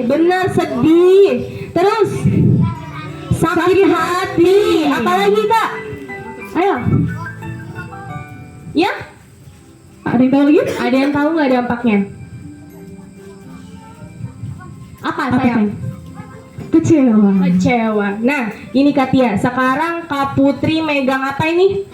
benar sedih. Terus sakit hati. Apalagi Kak? Ayo. Ya? Ada yang tahu lagi? Ada yang tahu nggak dampaknya? Apa sayang? Kecewa. Kecewa. Nah, ini Katia. Sekarang Kak Putri megang apa ini?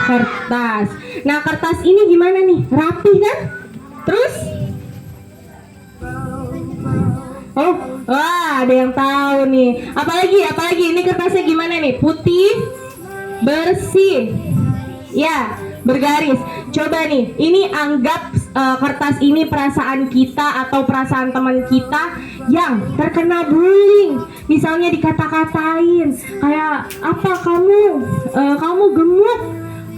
Kertas. Nah, kertas ini gimana nih? Rapi kan? Terus? Oh, wah, ada yang tahu nih. Apalagi? Ini kertasnya gimana nih? Putih, bersih. Ya, bergaris. Coba nih, ini anggap kertas ini perasaan kita atau perasaan teman kita yang terkena bullying. Misalnya dikata-katain kayak apa, kamu gemuk,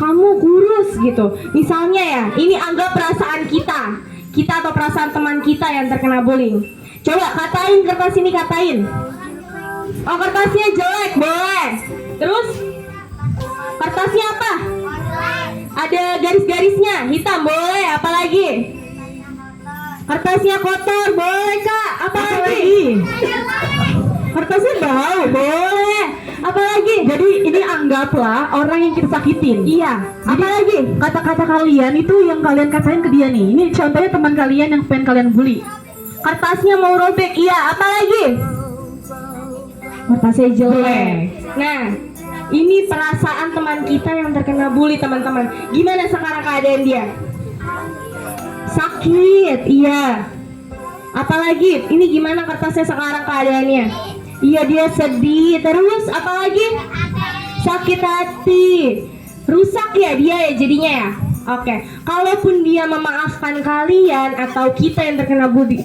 kamu kurus gitu. Misalnya ya, ini anggap perasaan kita atau perasaan teman kita yang terkena bullying. Coba katain kertas ini, katain. Oh, kertasnya jelek, boleh. Terus kertasnya apa? Ada garis-garisnya, hitam, boleh. Apalagi? Kertasnya kotor, boleh Kak. Apalagi? Kertasnya bau, boleh. Apalagi? Jadi ini anggaplah orang yang kita sakitin. Iya. Apalagi? Kata-kata kalian itu yang kalian katain ke dia nih. Ini contohnya teman kalian yang pengen kalian bully. Kertasnya mau robek, iya. Apalagi? Kertasnya jelek. Nah, ini perasaan teman kita yang terkena bully, teman-teman. Gimana sekarang keadaan dia? Sakit, iya. Apalagi? Ini gimana kertasnya sekarang keadaannya? Iya, dia sedih. Terus apalagi? Sakit hati. Rusak ya dia ya jadinya ya. Oke, kalaupun dia memaafkan kalian atau kita yang terkena bully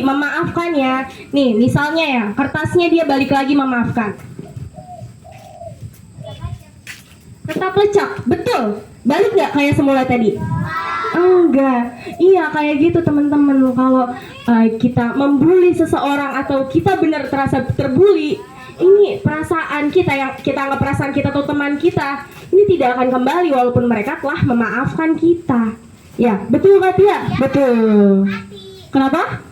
memaafkan ya. Nih, misalnya ya, kertasnya dia balik lagi memaafkan. Tetap lecak, betul. Balik nggak kayak semula tadi? Enggak. Iya kayak gitu teman-teman. Kalau kita membuli seseorang atau kita benar terasa terbuli, ini perasaan kita yang kita anggap perasaan kita atau teman kita ini tidak akan kembali walaupun mereka telah memaafkan kita. Ya, betul Kak Tia? Betul. Kenapa?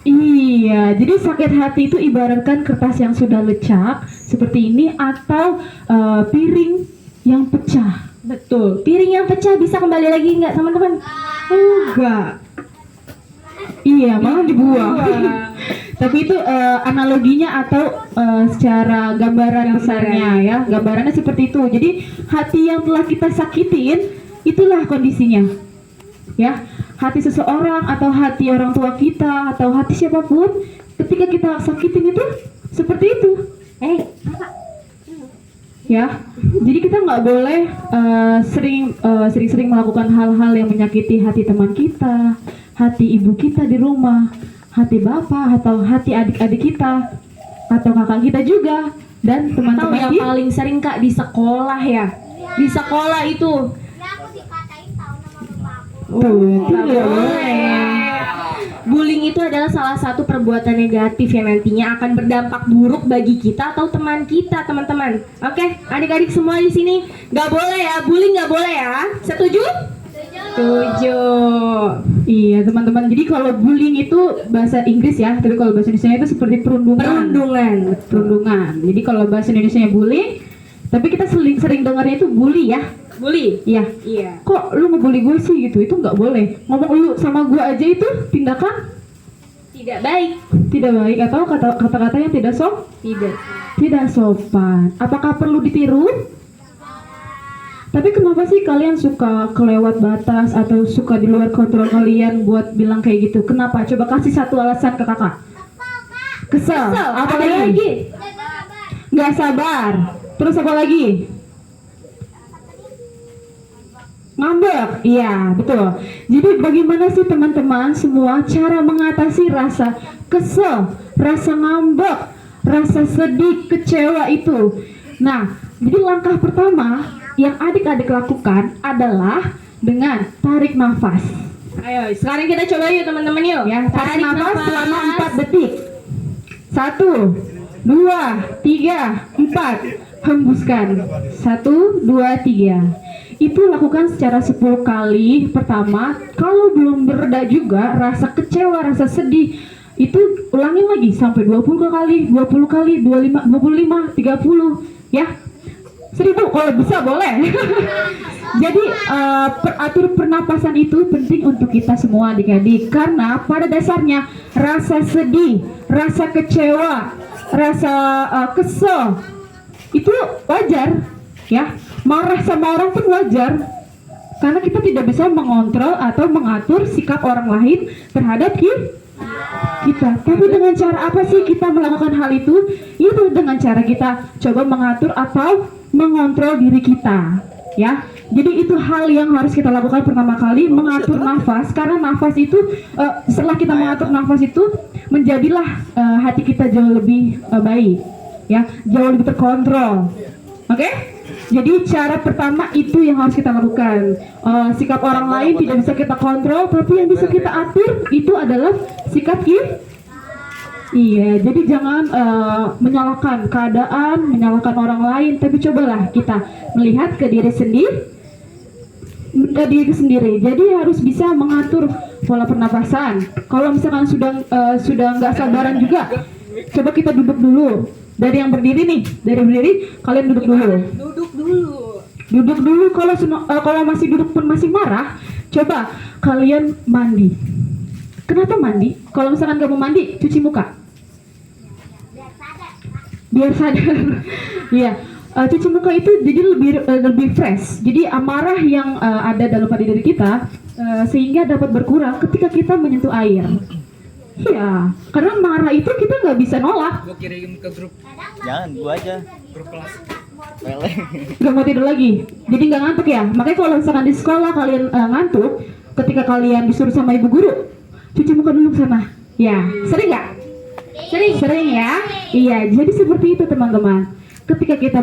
Iya, jadi sakit hati itu ibaratkan kertas yang sudah lecak seperti ini atau piring yang pecah. Betul. Piring yang pecah bisa kembali lagi nggak teman-teman? Enggak. Iya, malah dibuang. Tapi itu analoginya atau secara gambaran besarnya ya. Gambarannya seperti itu. Jadi hati yang telah kita sakitin itulah kondisinya. Ya, hati seseorang atau hati orang tua kita atau hati siapapun ketika kita sakitin itu seperti itu. Ya, jadi kita nggak boleh sering-sering melakukan hal-hal yang menyakiti hati teman kita, hati ibu kita di rumah, hati bapak atau hati adik-adik kita atau kakak kita juga dan teman-teman yang kita. paling sering Kak di sekolah ya. Di sekolah itu. Nggak boleh. Bullying itu adalah salah satu perbuatan negatif yang nantinya akan berdampak buruk bagi kita atau teman kita, teman-teman. Oke, adik-adik semua di sini nggak boleh ya, bullying nggak boleh ya. Setuju? Setuju. Iya teman-teman, jadi kalau bullying itu bahasa Inggris ya, tapi kalau bahasa Indonesia itu seperti perundungan. Perundungan. Jadi kalau bahasa Indonesia bullying, tapi kita sering dengarnya itu bully ya. Bully? Iya. Kok lu ngebully gue sih gitu? Itu nggak boleh. Ngomong lu sama gue aja itu tindakan tidak baik. Tidak baik atau kata-kata yang tidak tidak sopan. Apakah perlu ditiru? Tapi kenapa sih kalian suka kelewat batas atau suka di luar kontrol kalian buat bilang kayak gitu? Kenapa? Coba kasih satu alasan ke kakak. Kesel. Apa lagi? Nggak sabar. Terus apa lagi? Ngambek. Iya, betul. Jadi bagaimana sih teman-teman semua cara mengatasi rasa kesel, rasa ngambek, rasa sedih, kecewa itu? Nah, jadi langkah pertama yang adik-adik lakukan adalah dengan tarik nafas. Ayo, sekarang kita coba yuk teman-teman yuk. Ya, tarik nafas selama 4 detik. 1, 2, 3, 4. Hembuskan. 1, 2, 3. Itu lakukan secara 10 kali. Pertama, kalau belum bereda juga rasa kecewa, rasa sedih, itu ulangin lagi sampai 20 kali, 20 kali, 25, 25, 30 ya. 1000 kalau bisa boleh. Jadi atur pernapasan itu penting untuk kita semua adik-adik, karena pada dasarnya rasa sedih, rasa kecewa, rasa kesel itu wajar ya. Marah sama orang pun wajar, karena kita tidak bisa mengontrol atau mengatur sikap orang lain terhadap kita. Tapi dengan cara apa sih kita melakukan hal itu? Itu dengan cara kita coba mengatur atau mengontrol diri kita ya. Jadi itu hal yang harus kita lakukan pertama kali, mengatur nafas, karena nafas itu setelah kita mengatur nafas itu menjadilah hati kita jauh lebih baik ya, jauh lebih terkontrol. Oke? Jadi cara pertama itu yang harus kita lakukan. Sikap orang lain tidak bisa kita kontrol, tapi yang bisa kita atur itu adalah sikap kita. Iya, jadi jangan menyalahkan keadaan, menyalahkan orang lain, tapi cobalah kita melihat ke diri sendiri. Jadi harus bisa mengatur pola pernapasan. Kalau misalkan sudah nggak sabaran juga, coba kita duduk dulu. Dari yang berdiri nih, dari berdiri kalian duduk dulu. Duduk dulu. Kalau masih duduk pun masih marah, coba kalian mandi. Kenapa mandi? Kalau misalkan nggak mau mandi, cuci muka. Biar sadar. Iya. Cuci muka itu jadi lebih fresh. Jadi amarah yang ada dalam pada diri kita sehingga dapat berkurang ketika kita menyentuh air. Iya, karena marah itu kita nggak bisa nolak. Gua kirim ke grup. Jangan, gua aja. Grup kelas. Lele. Gak mau tidur lagi, jadi nggak ngantuk ya. Makanya kalau misalkan di sekolah kalian ngantuk, ketika kalian disuruh sama ibu guru, cuci muka dulu sana. Ya, sering nggak? Sering ya. Iya, jadi seperti itu teman-teman. Ketika kita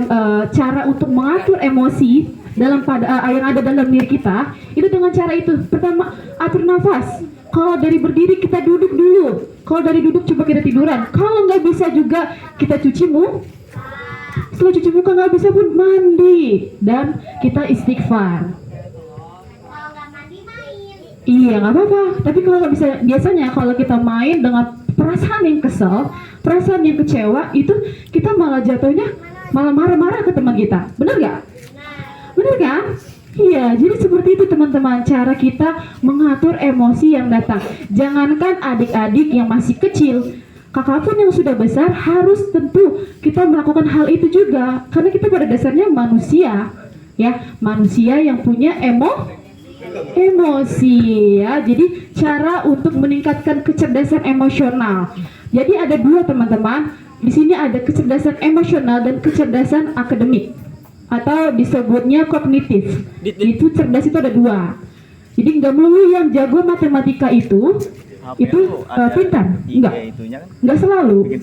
cara untuk mengatur emosi dalam yang ada dalam diri kita, itu dengan cara itu. Pertama, atur nafas. Kalau dari berdiri kita duduk dulu. Kalau dari duduk coba kita tiduran. Kalau nggak bisa juga kita cuci muka. Setelah cuci muka nggak bisa pun mandi dan kita istighfar. Iya nggak apa-apa. Tapi kalau nggak bisa, biasanya kalau kita main dengan perasaan yang kesel, perasaan yang kecewa, itu kita malah jatuhnya malah marah-marah ke teman kita. Bener nggak? Bener kan? Iya, jadi seperti itu teman-teman cara kita mengatur emosi yang datang. Jangankan adik-adik yang masih kecil, kakak pun yang sudah besar harus tentu kita melakukan hal itu juga. Karena kita pada dasarnya manusia, ya, manusia yang punya emosi ya. Jadi cara untuk meningkatkan kecerdasan emosional. Jadi ada dua teman-teman. Di sini ada kecerdasan emosional dan kecerdasan akademik, atau disebutnya kognitif. Itu cerdas itu ada dua. Jadi nggak melulu yang jago matematika itu pintar, nggak selalu,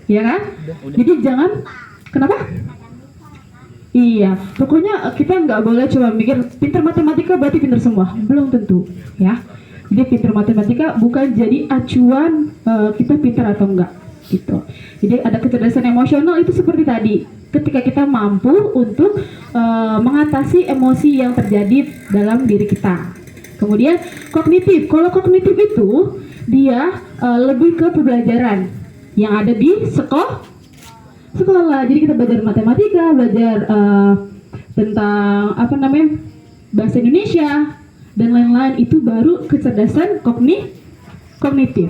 ya kan? Jadi jangan, kenapa? Iya, pokoknya kita nggak boleh cuma mikir pintar matematika berarti pintar semua, belum tentu, ya. Jadi pintar matematika bukan jadi acuan kita pintar atau enggak, gitu. Jadi ada kecerdasan emosional itu seperti tadi. Ketika kita mampu untuk mengatasi emosi yang terjadi dalam diri kita. Kemudian kognitif. Kalau kognitif itu dia lebih ke pembelajaran yang ada di sekolah. Jadi kita belajar matematika, belajar tentang bahasa Indonesia dan lain-lain, itu baru kecerdasan kognitif.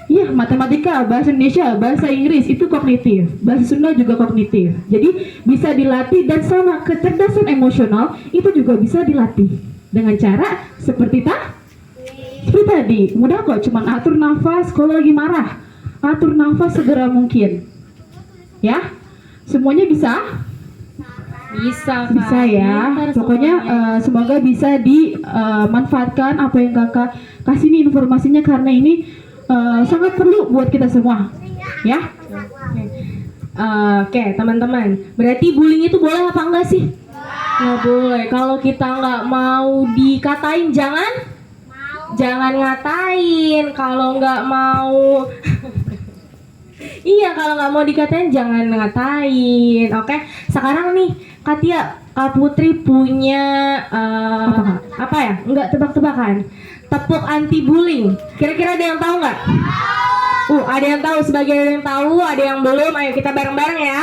Iya, matematika, bahasa Indonesia, bahasa Inggris itu kognitif, bahasa Sunda juga kognitif. Jadi bisa dilatih, dan sama kecerdasan emosional itu juga bisa dilatih dengan cara seperti tadi. Mudah kok, cuman atur nafas. Kalau lagi marah, atur nafas segera mungkin. Ya, semuanya bisa ya. Pokoknya semoga bisa dimanfaatkan apa yang kakak kasih ini informasinya, karena ini sangat perlu buat kita semua, ya. Oke, teman-teman, berarti bullying itu boleh apa enggak sih? Nggak boleh. Kalau kita nggak mau dikatain, jangan ngatain. Kalau nggak mau iya, kalau nggak mau dikatain jangan ngatain. Oke, sekarang nih Kak Putri punya apa ya? Enggak, tebak-tebakan. Tepuk anti bullying. Kira-kira ada yang tahu nggak? Ada yang tahu, sebagian ada yang tahu, ada yang belum. Ayo kita bareng-bareng ya.